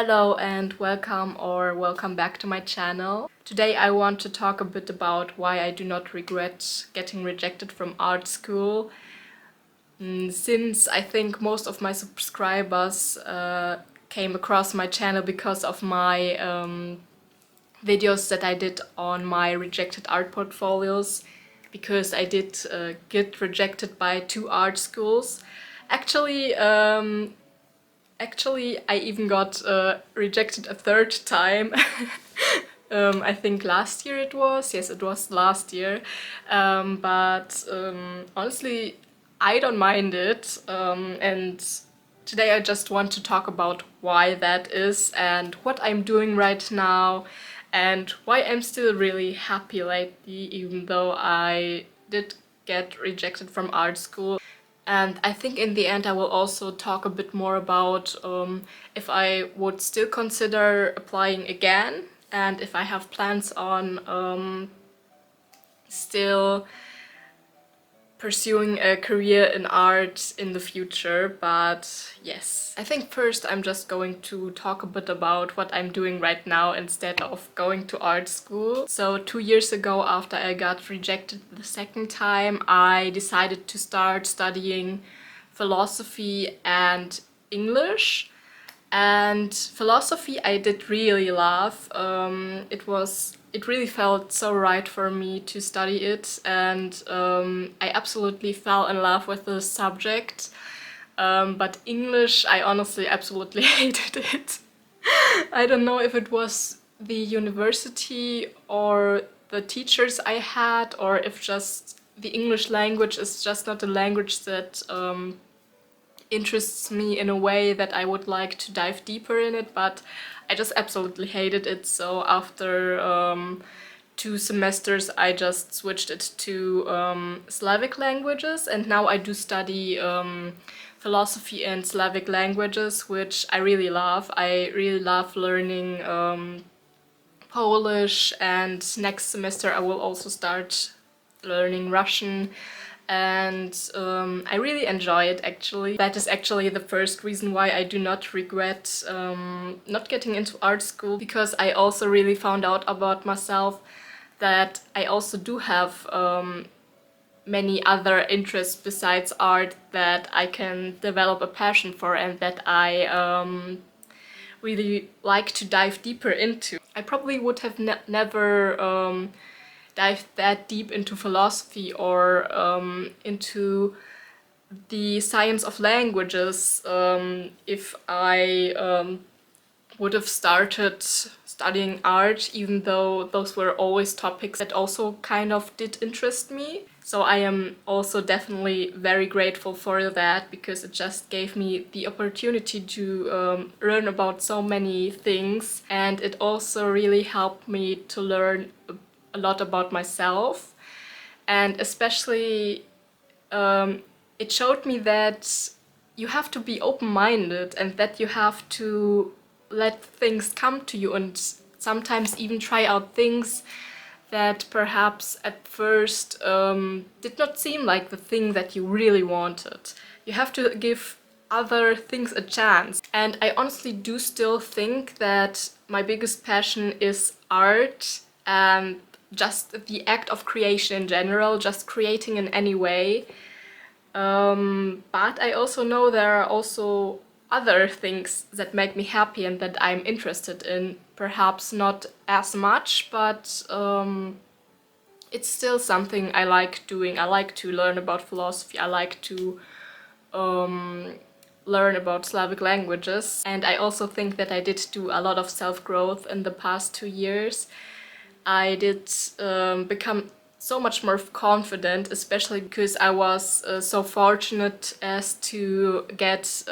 Hello and welcome back to my channel. Today I want to talk a bit about why I do not regret getting rejected from art school. Since I think most of my subscribers came across my channel because of my videos that I did on my rejected art portfolios, because I did get rejected by 2 art schools. Actually, I even got rejected a 3rd time. I think last year it was. Yes, it was last year. But honestly, I don't mind it. And today I just want to talk about why that is and what I'm doing right now and why I'm still really happy lately, even though I did get rejected from art school. And I think in the end I will also talk a bit more about if I would still consider applying again and if I have plans on still pursuing a career in art in the future. But yes, I think first I'm just going to talk a bit about what I'm doing right now instead of going to art school. So 2 years ago, after I got rejected the 2nd time, I decided to start studying philosophy and English. And philosophy I did really love. It really felt so right for me to study it, and I absolutely fell in love with the subject. But English, I honestly absolutely hated it. I don't know if it was the university or the teachers I had, or if just the English language is just not a language that interests me in a way that I would like to dive deeper in it, but I just absolutely hated it. So after 2 semesters I just switched it to Slavic languages, and now I do study philosophy and Slavic languages, which I really love. I really love learning Polish, and next semester I will also start learning Russian, and I really enjoy it actually. That is actually the first reason why I do not regret not getting into art school, because I also really found out about myself that I also do have many other interests besides art that I can develop a passion for and that I really like to dive deeper into. I probably would have never dived that deep into philosophy or into the science of languages if I would have started studying art, even though those were always topics that also kind of did interest me. So I am also definitely very grateful for that, because it just gave me the opportunity to learn about so many things, and it also really helped me to learn a lot about myself. And especially it showed me that you have to be open-minded and that you have to let things come to you, and sometimes even try out things that perhaps at first did not seem like the thing that you really wanted. You have to give other things a chance. And I honestly do still think that my biggest passion is art and just the act of creation in general, just creating in any way. But I also know there are also other things that make me happy and that I'm interested in. Perhaps not as much, but it's still something I like doing. I like to learn about philosophy. I like to learn about Slavic languages. And I also think that I did do a lot of self-growth in the past 2 years. I did become so much more confident, especially because I was so fortunate as to get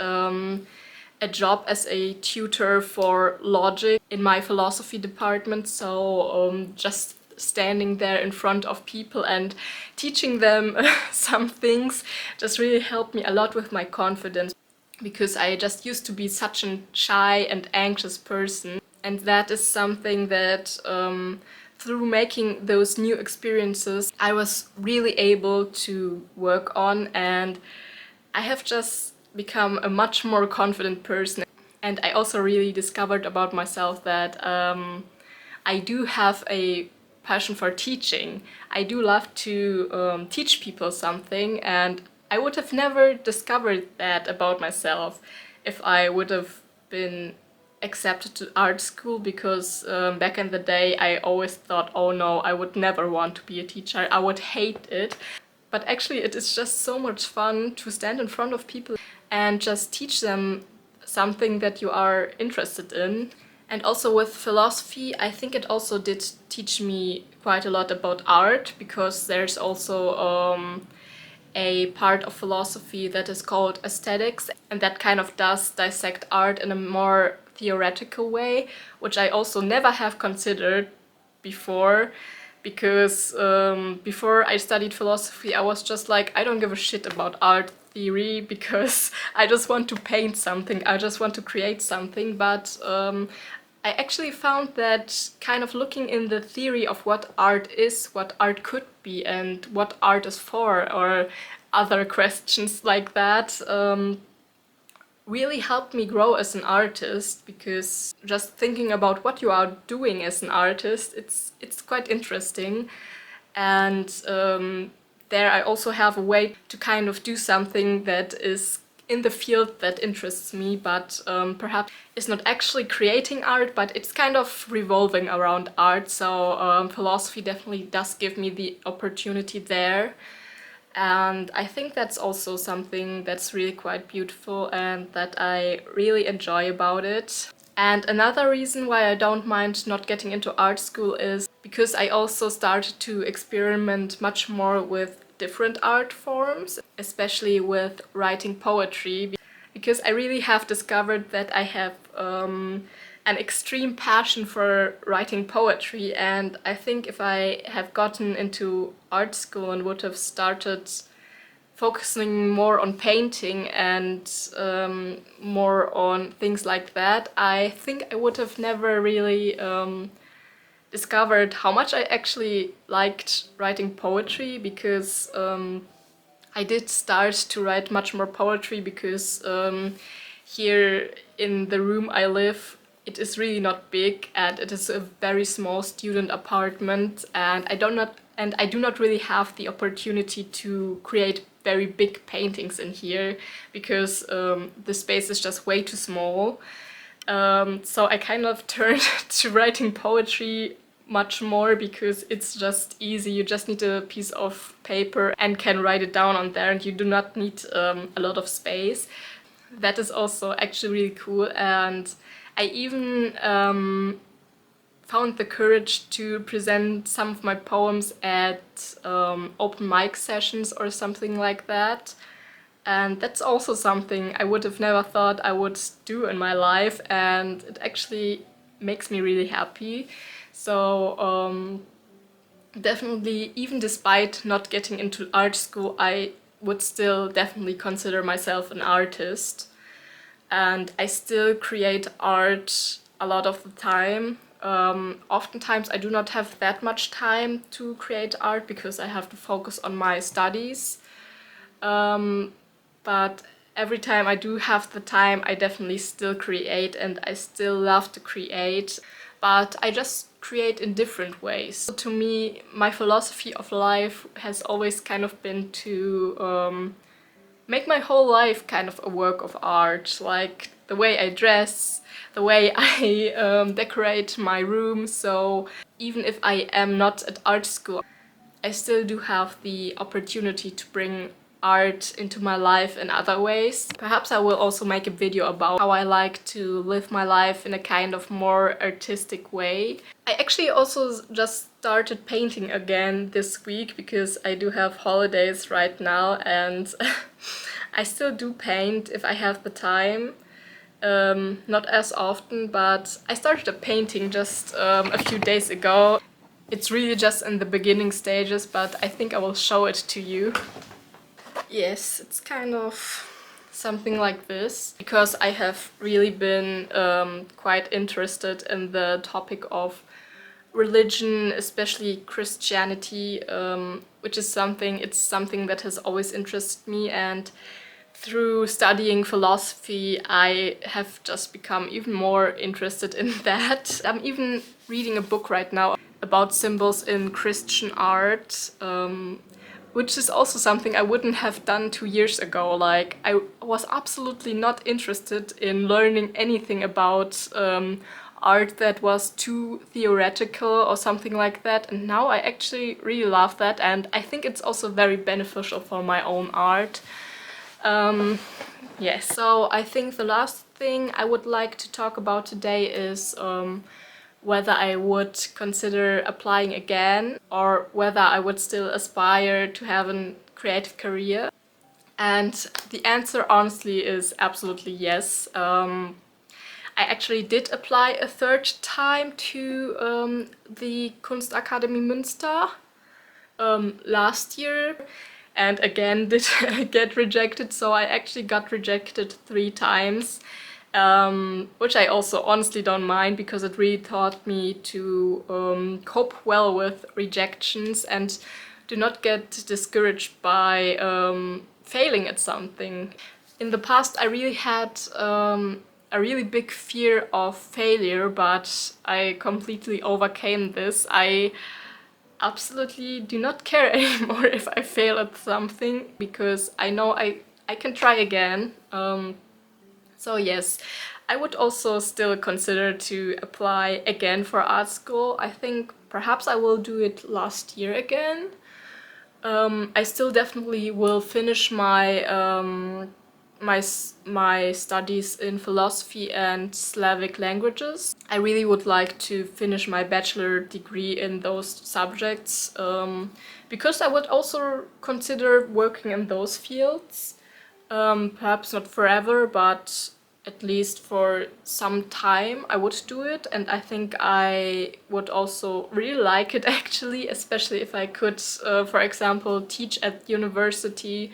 a job as a tutor for logic in my philosophy department. So just standing there in front of people and teaching them some things just really helped me a lot with my confidence, because I just used to be such a shy and anxious person. And that is something that through making those new experiences I was really able to work on, and I have just become a much more confident person. And I also really discovered about myself that I do have a passion for teaching. I do love to teach people something, and I would have never discovered that about myself if I would have been accepted to art school, because back in the day I always thought, oh no, I would never want to be a teacher, I would hate it. But actually it is just so much fun to stand in front of people and just teach them something that you are interested in. And also with philosophy, I think it also did teach me quite a lot about art, because there's also a part of philosophy that is called aesthetics, and that kind of does dissect art in a more theoretical way, which I also never have considered before, because before I studied philosophy I was just like, I don't give a shit about art theory, because I just want to paint something, I just want to create something. But I actually found that kind of looking in the theory of what art is, what art could be, and what art is for, or other questions like that, really helped me grow as an artist, because just thinking about what you are doing as an artist, it's quite interesting. And there I also have a way to kind of do something that is in the field that interests me, but perhaps is not actually creating art, but it's kind of revolving around art. So philosophy definitely does give me the opportunity there. And I think that's also something that's really quite beautiful and that I really enjoy about it. And another reason why I don't mind not getting into art school is because I also started to experiment much more with different art forms, especially with writing poetry, because I really have discovered that I have an extreme passion for writing poetry. And I think if I have gotten into art school and would have started focusing more on painting and more on things like that, I think I would have never really discovered how much I actually liked writing poetry, because I did start to write much more poetry because here in the room I live, it is really not big, and it is a very small student apartment, and I do not really have the opportunity to create very big paintings in here, because the space is just way too small. So I kind of turned to writing poetry much more, because it's just easy. You just need a piece of paper and can write it down on there, and you do not need a lot of space. That is also actually really cool, and I even found the courage to present some of my poems at open mic sessions or something like that. And that's also something I would have never thought I would do in my life, and it actually makes me really happy. So definitely, even despite not getting into art school, I would still definitely consider myself an artist. And I still create art a lot of the time. Oftentimes I do not have that much time to create art because I have to focus on my studies. But every time I do have the time, I definitely still create, and I still love to create. But I just create in different ways. To me, my philosophy of life has always kind of been to make my whole life kind of a work of art, like the way I dress, the way I decorate my room. So even if I am not at art school, I still do have the opportunity to bring art into my life in other ways. Perhaps I will also make a video about how I like to live my life in a kind of more artistic way. I actually also just started painting again this week because I do have holidays right now, and I still do paint if I have the time. Not as often, but I started a painting just a few days ago. It's really just in the beginning stages, but I think I will show it to you. Yes, it's kind of something like this, because I have really been quite interested in the topic of religion, especially Christianity, which is something that has always interested me. And through studying philosophy, I have just become even more interested in that. I'm even reading a book right now about symbols in Christian art, which is also something I wouldn't have done 2 years ago. Like, I was absolutely not interested in learning anything about art that was too theoretical or something like that, and now I actually really love that, and I think it's also very beneficial for my own art. Yes, so I think the last thing I would like to talk about today is whether I would consider applying again or whether I would still aspire to have a creative career. And the answer honestly is absolutely yes. I actually did apply a third time to the Kunstakademie Münster last year, and again did get rejected, so I actually got rejected 3 times, which I also honestly don't mind because it really taught me to cope well with rejections and do not get discouraged by failing at something. In the past I really had a really big fear of failure, but I completely overcame this. I absolutely do not care anymore if I fail at something because I know I can try again. So yes, I would also still consider to apply again for art school. I think perhaps I will do it last year again. I still definitely will finish my studies in philosophy and Slavic languages. I really would like to finish my bachelor degree in those subjects, because I would also consider working in those fields. Perhaps not forever, but at least for some time I would do it, and I think I would also really like it actually, especially if I could, for example, teach at university.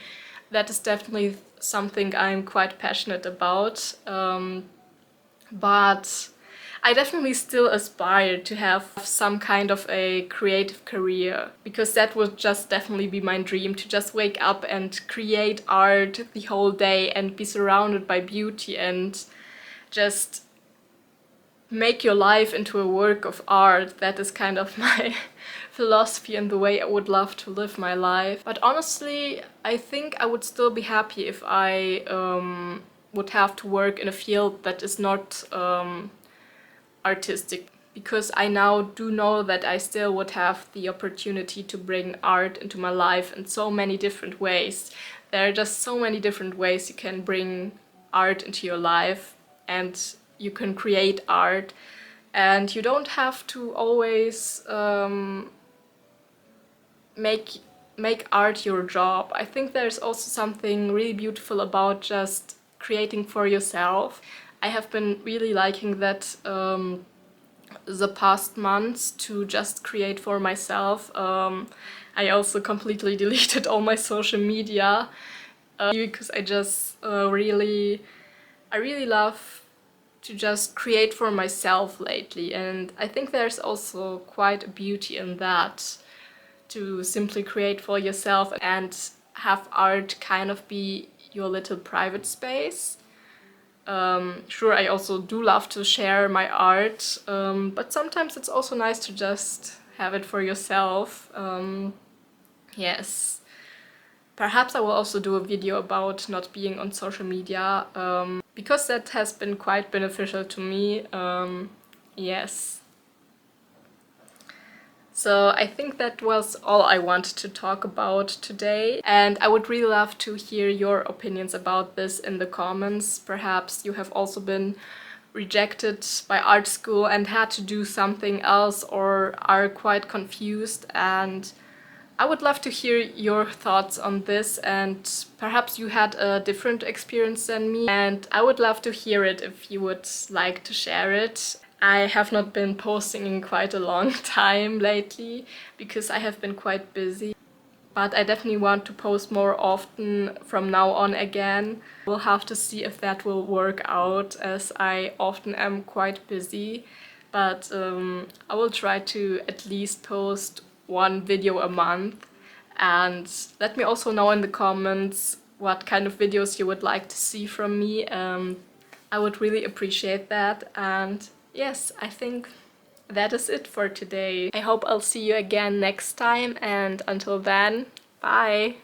That is definitely something I'm quite passionate about. But I definitely still aspire to have some kind of a creative career, because that would just definitely be my dream, to just wake up and create art the whole day and be surrounded by beauty and just make your life into a work of art. That is kind of my philosophy and the way I would love to live my life. But honestly, I think I would still be happy if I would have to work in a field that is not artistic, because I now do know that I still would have the opportunity to bring art into my life in so many different ways. There are just so many different ways you can bring art into your life, and you can create art, and you don't have to always make art your job. I think there's also something really beautiful about just creating for yourself. I have been really liking that the past months, to just create for myself. I also completely deleted all my social media because I just I really love to just create for myself lately, and I think there's also quite a beauty in that, to simply create for yourself and have art kind of be your little private space. Sure, I also do love to share my art, but sometimes it's also nice to just have it for yourself. Yes. Perhaps I will also do a video about not being on social media, because that has been quite beneficial to me. Yes. So I think that was all I wanted to talk about today, and I would really love to hear your opinions about this in the comments. Perhaps you have also been rejected by art school and had to do something else, or are quite confused, and I would love to hear your thoughts on this, and perhaps you had a different experience than me, and I would love to hear it if you would like to share it. I have not been posting in quite a long time lately because I have been quite busy, but I definitely want to post more often from now on again. We'll have to see if that will work out, as I often am quite busy, but I will try to at least post one video a month. And let me also know in the comments what kind of videos you would like to see from me. I would really appreciate that. And yes, I think that is it for today. I hope I'll see you again next time, and until then, bye!